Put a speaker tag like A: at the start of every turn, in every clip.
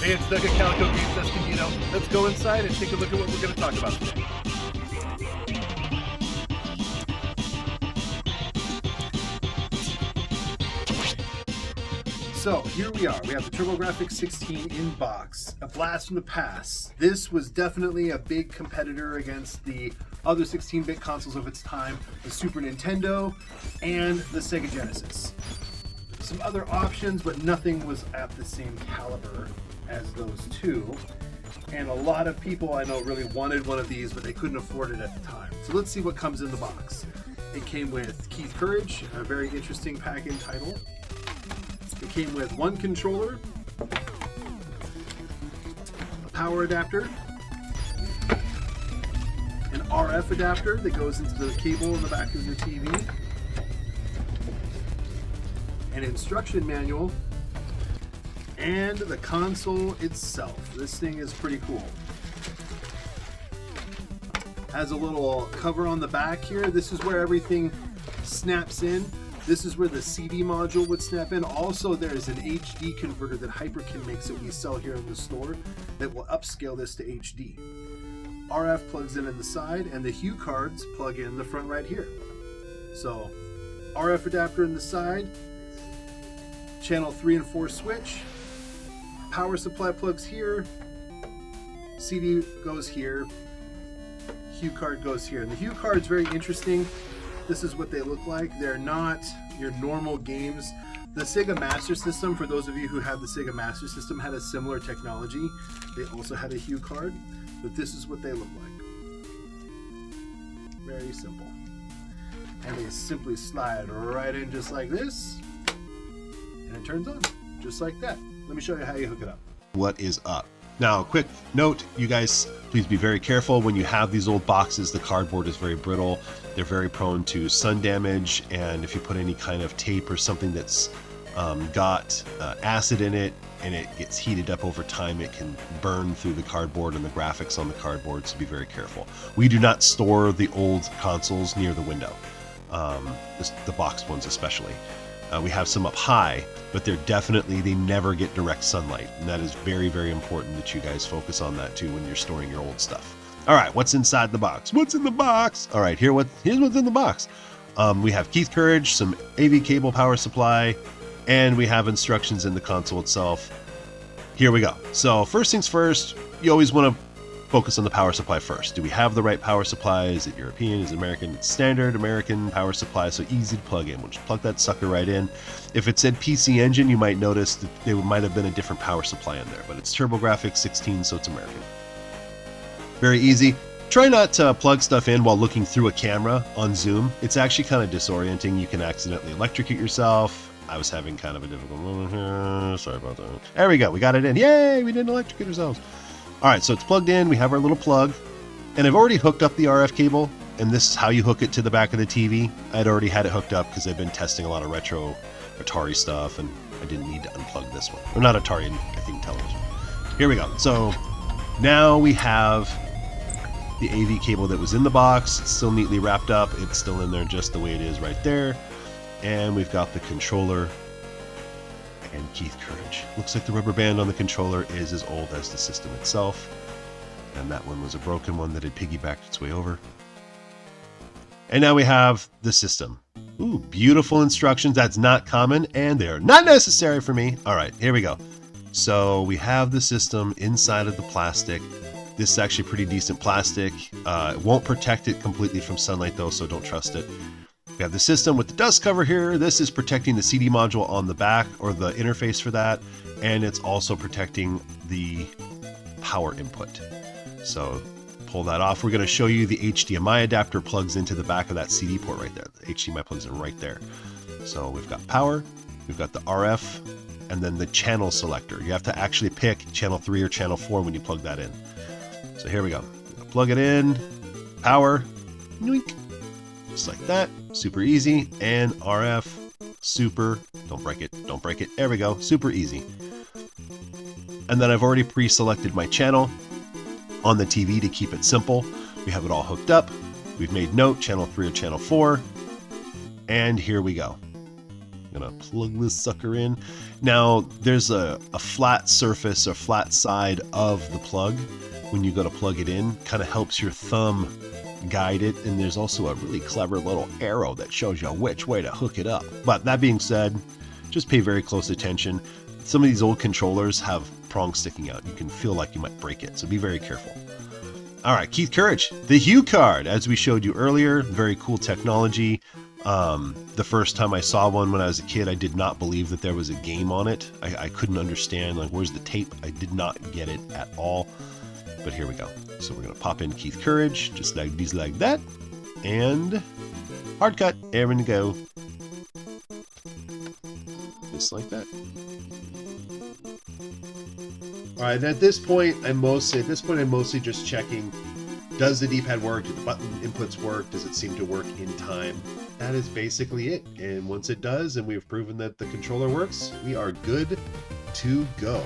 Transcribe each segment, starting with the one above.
A: Hey, it's Doug at Calico Games Escondido. Let's go inside and take a look at what we're going to talk about today. So here we are. We have the TurboGrafx 16 in box. A blast from the past. This was definitely a big competitor against the other 16-bit consoles of its time, the Super Nintendo and the Sega Genesis. Some other options, but nothing was at the same caliber as those two. And a lot of people I know really wanted one of these, but they couldn't afford it at the time. So let's see what comes in the box. It came with Keith Courage, a very interesting pack-in title. It came with one controller, a power adapter, an RF adapter that goes into the cable in the back of your TV, an instruction manual, and the console itself. This thing is pretty cool. Has a little cover on the back here. This is where everything snaps in. This is where the CD module would snap in. Also, there is an HD converter that Hyperkin makes that we sell here in the store that will upscale this to HD. RF plugs in the side, and the Hue cards plug in the front right here. So, RF adapter in the side, channel 3 and 4 switch, power supply plugs here, CD goes here, Hue card goes here. And the Hue card is very interesting. This is what they look like. They're not your normal games. The Sega Master System, for those of you who have the Sega Master System, had a similar technology. They also had a Hue card, but this is what they look like. Very simple. And they simply slide right in just like this, and it turns on, just like that. Let me show you how you hook it up.
B: What is up? Now, quick note, you guys, please be very careful when you have these old boxes. The cardboard is very brittle. They're very prone to sun damage, and if you put any kind of tape or something that's got acid in it and it gets heated up over time, it can burn through the cardboard and the graphics on the cardboard, so be very careful. We do not store the old consoles near the window, the boxed ones especially. We have some up high, but they never get direct sunlight. And that is very, very important that you guys focus on that too when you're storing your old stuff. All right, what's inside the box? What's in the box? All right, here's what's in the box. We have Keith Courage, some AV cable power supply, and we have instructions in the console itself. Here we go. So first things first, you always want to focus on the power supply first. Do we have the right power supply? Is it European? Is it American? It's standard American power supply, so easy to plug in. We'll just plug that sucker right in. If it said PC Engine, you might notice that there might have been a different power supply in there, but it's TurboGrafx 16, so it's American. Very easy. Try not to plug stuff in while looking through a camera on Zoom. It's actually kind of disorienting. You can accidentally electrocute yourself. I was having kind of a difficult moment here. Sorry about that. There we go. We got it in. Yay! We didn't electrocute ourselves. All right, so it's plugged in. We have our little plug, and I've already hooked up the RF cable, and this is how you hook it to the back of the TV. I'd already had it hooked up because I've been testing a lot of retro Atari stuff, and I didn't need to unplug this one. Or not Atari, I think television. Here we go. So now we have the AV cable that was in the box. It's still neatly wrapped up. It's still in there just the way it is right there. And we've got the controller and Keith Courage. Looks like the rubber band on the controller is as old as the system itself. And that one was a broken one that had piggybacked its way over. And now we have the system. Ooh, beautiful instructions. That's not common, and they are not necessary for me. All right, here we go. So we have the system inside of the plastic. This is actually pretty decent plastic. It won't protect it completely from sunlight though, so don't trust it. We have the system with the dust cover here. This is protecting the CD module on the back, or the interface for that, and it's also protecting the power input. So pull that off. We're going to show you the HDMI adapter plugs into the back of that CD port right there. The HDMI plugs in right there. So we've got power, we've got the RF, and then the channel selector. You have to actually pick channel 3 or channel 4 when you plug that in. So here we go. Plug it in, power, yoink. Just like that, super easy, and RF, super, don't break it, there we go, super easy. And then I've already pre-selected my channel on the TV to keep it simple. We have it all hooked up, we've made note, channel 3 or channel 4, and here we go. I'm gonna plug this sucker in. Now there's a flat surface or flat side of the plug when you go to plug it in. Kind of helps your thumb guide it, and there's also a really clever little arrow that shows you which way to hook it up. But that being said, just pay very close attention. Some of these old controllers have prongs sticking out. You can feel like you might break it, so be very careful. All right, Keith Courage, the HUCard, as we showed you earlier, very cool technology. The first time I saw one when I was a kid, I did not believe that there was a game on it. I couldn't understand, like, where's the tape? I did not get it at all. But here we go. So we're going to pop in Keith Courage, just like these, like that. And hard cut. There we go. Just like that. All right, at this point, I'm mostly just checking, does the D-pad work? Do the button inputs work? Does it seem to work in time? That is basically it. And once it does, and we've proven that the controller works, we are good to go.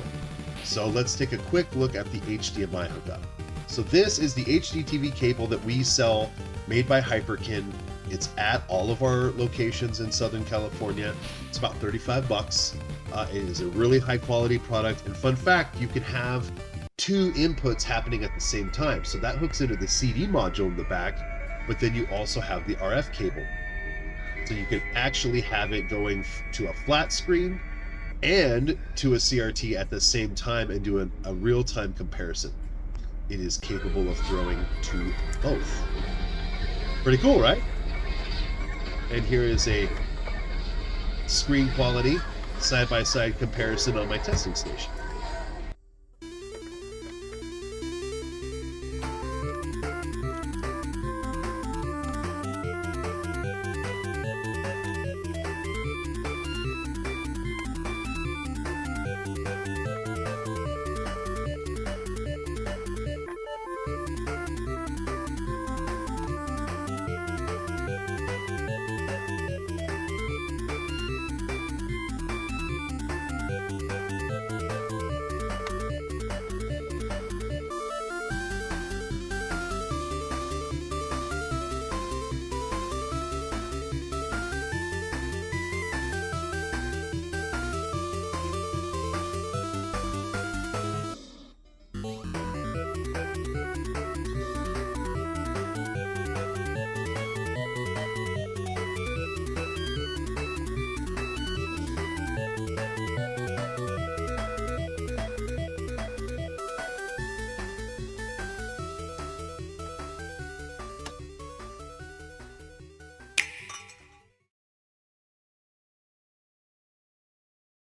B: So let's take a quick look at the HDMI hookup. So this is the HDTV cable that we sell, made by Hyperkin. It's at all of our locations in Southern California. It's about 35 bucks. It is a really high quality product. And fun fact, you can have 2 inputs happening at the same time. So that hooks into the CD module in the back, but then you also have the RF cable. So you can actually have it going to a flat screen and to a CRT at the same time and do a real-time comparison. It is capable of throwing to both. Pretty cool, right? And here is a screen quality side-by-side comparison on my testing station.